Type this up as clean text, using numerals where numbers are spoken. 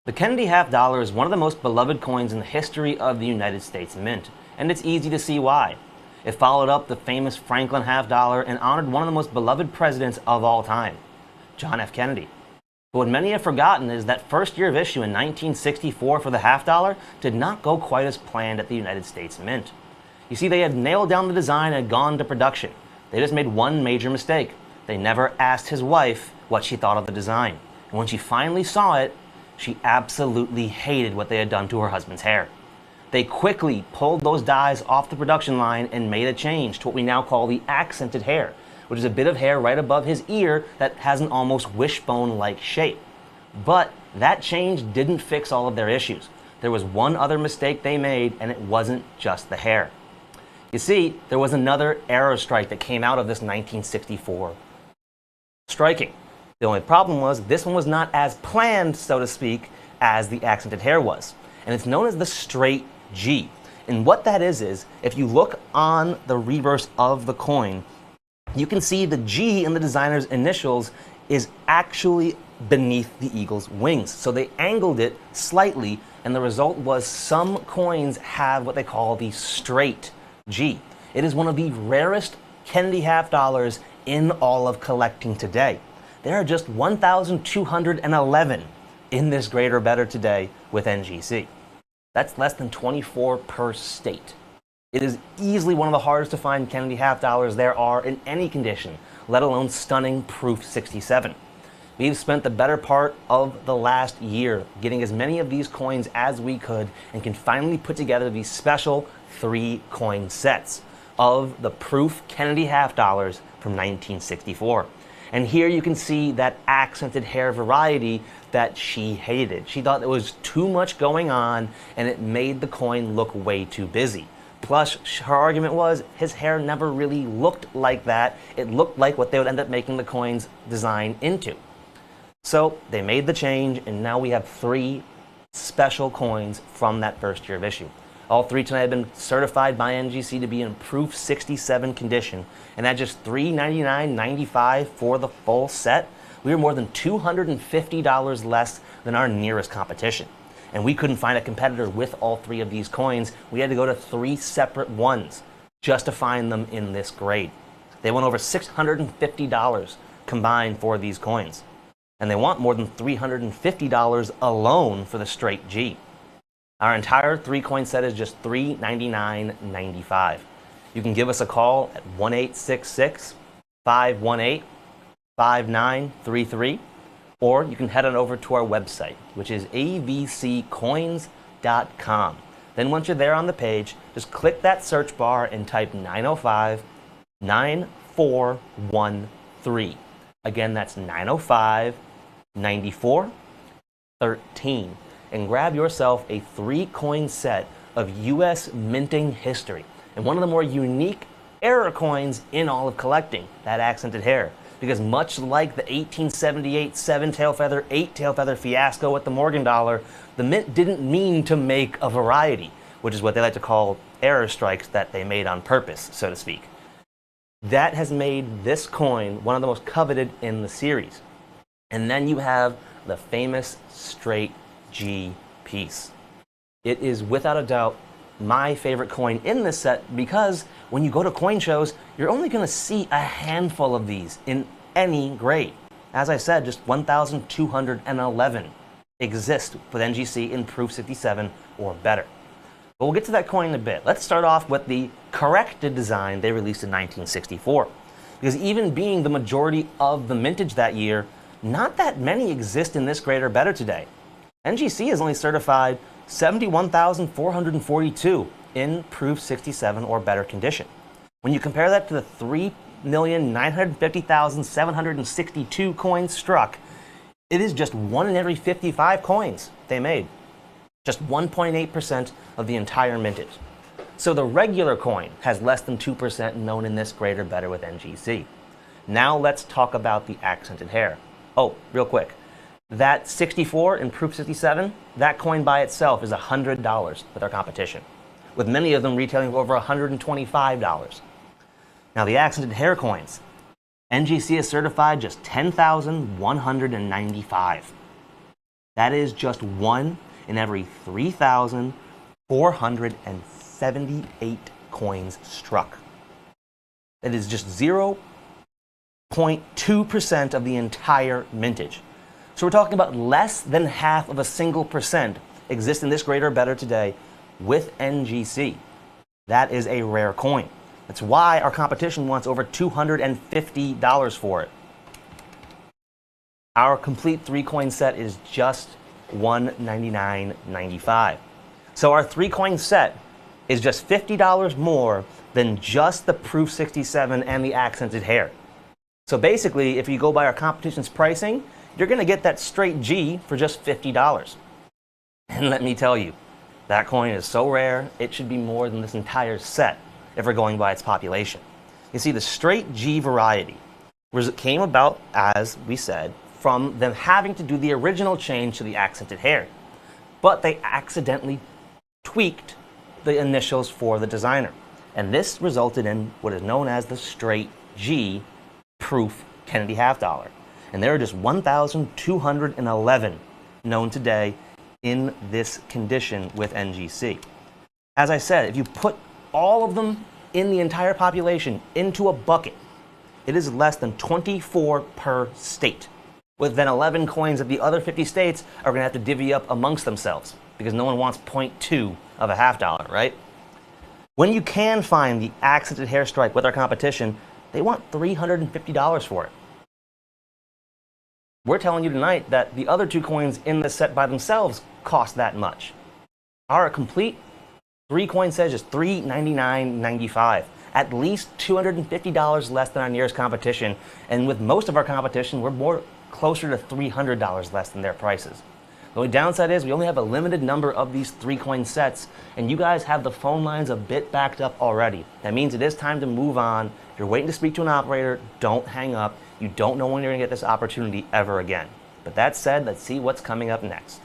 The Kennedy half dollar is one of the most beloved coins in the history of the United States Mint, and it's easy to see why. It followed up the famous Franklin half dollar and honored one of the most beloved presidents of all time, John F. Kennedy. But what many have forgotten is that first year of issue in 1964 for the half dollar did not go quite as planned at the United States Mint. You see, they had nailed down the design and had gone to production. They just made one major mistake. They never asked his wife what she thought of the design. And when she finally saw it, she absolutely hated what they had done to her husband's hair. They quickly pulled those dies off the production line and made a change to what we now call the accented hair, which is a bit of hair right above his ear that has an almost wishbone-like shape. But that change didn't fix all of their issues. There was one other mistake they made, and it wasn't just the hair. You see, there was another error strike that came out of this 1964 striking. The only problem was this one was not as planned, so to speak, as the accented hair was. And it's known as the straight G. And what that is if you look on the reverse of the coin, you can see the G in the designer's initials is actually beneath the eagle's wings. So they angled it slightly, and the result was some coins have what they call the straight G. It is one of the rarest Kennedy half dollars in all of collecting today. There are just 1,211 in this Greater Better today with NGC. That's less than 24 per state. It is easily one of the hardest to find Kennedy half dollars there are in any condition, let alone stunning Proof 67. We've spent the better part of the last year getting as many of these coins as we could and can finally put together these special 3-coin sets of the Proof Kennedy half dollars from 1964. And here you can see that accented hair variety that she hated. She thought there was too much going on and it made the coin look way too busy. Plus, her argument was his hair never really looked like that. It looked like what they would end up making the coin's design into. So they made the change, and now we have 3 special coins from that first year of issue. All 3 tonight have been certified by NGC to be in Proof 67 condition, and at just $399.95 for the full set, we were more than $250 less than our nearest competition. And we couldn't find a competitor with all 3 of these coins. We had to go to 3 separate ones just to find them in this grade. They went over $650 combined for these coins. And they want more than $350 alone for the straight G. Our entire 3-coin set is just $399.95. You can give us a call at 1-866-518-5933, or you can head on over to our website, which is avccoins.com. Then once you're there on the page, just click that search bar and type 905-9413. Again, that's 905-9413. And grab yourself a 3-coin set of US minting history and one of the more unique error coins in all of collecting, that accented hair. Because much like the 1878 7-tail feather, 8-tail feather fiasco with the Morgan dollar, the Mint didn't mean to make a variety, which is what they like to call error strikes that they made on purpose, so to speak. That has made this coin one of the most coveted in the series. And then you have the famous straight G piece. It is without a doubt my favorite coin in this set because when you go to coin shows, you're only going to see a handful of these in any grade. As I said, just 1,211 exist with NGC in Proof 67 or better. But we'll get to that coin in a bit. Let's start off with the corrected design they released in 1964. Because even being the majority of the mintage that year, not that many exist in this grade or better today. NGC has only certified 71,442 in Proof 67 or better condition. When you compare that to the 3,950,762 coins struck, it is just 1 in every 55 coins they made. Just 1.8% of the entire mintage. So the regular coin has less than 2% known in this grade or better with NGC. Now let's talk about the accented hair. Oh, real quick. That 64 in Proof 67, that coin by itself is $100 with our competition, with many of them retailing for over $125. Now the accented hair coins, NGC has certified just 10,195. That is just 1 in every 3,478 coins struck. That is just 0.2% of the entire mintage. So we're talking about less than half of a single percent exists in this greater or better today with NGC. That is a rare coin. That's why our competition wants over $250 for it. Our complete 3-coin set is just $199.95. So our 3-coin set is just $50 more than just the Proof 67 and the accented hair. So basically, if you go by our competition's pricing, you're going to get that straight G for just $50. And let me tell you, that coin is so rare, it should be more than this entire set if we're going by its population. You see, the straight G variety came about, as we said, from them having to do the original change to the accented hair. But they accidentally tweaked the initials for the designer. And this resulted in what is known as the straight G Proof Kennedy half dollar. And there are just 1,211 known today in this condition with NGC. As I said, if you put all of them in the entire population into a bucket, it is less than 24 per state. With then 11 coins of the other 50 states are going to have to divvy up amongst themselves because no one wants 0.2 of a half dollar, right? When you can find the accented hair stripe with our competition, they want $350 for it. We're telling you tonight that the other 2 coins in this set by themselves cost that much. Our complete 3-coin set is $399.95. At least $250 less than our nearest competition. And with most of our competition, we're more closer to $300 less than their prices. The only downside is we only have a limited number of these 3-coin sets, and you guys have the phone lines a bit backed up already. That means it is time to move on. If you're waiting to speak to an operator, don't hang up. You don't know when you're going to get this opportunity ever again. But that said, let's see what's coming up next.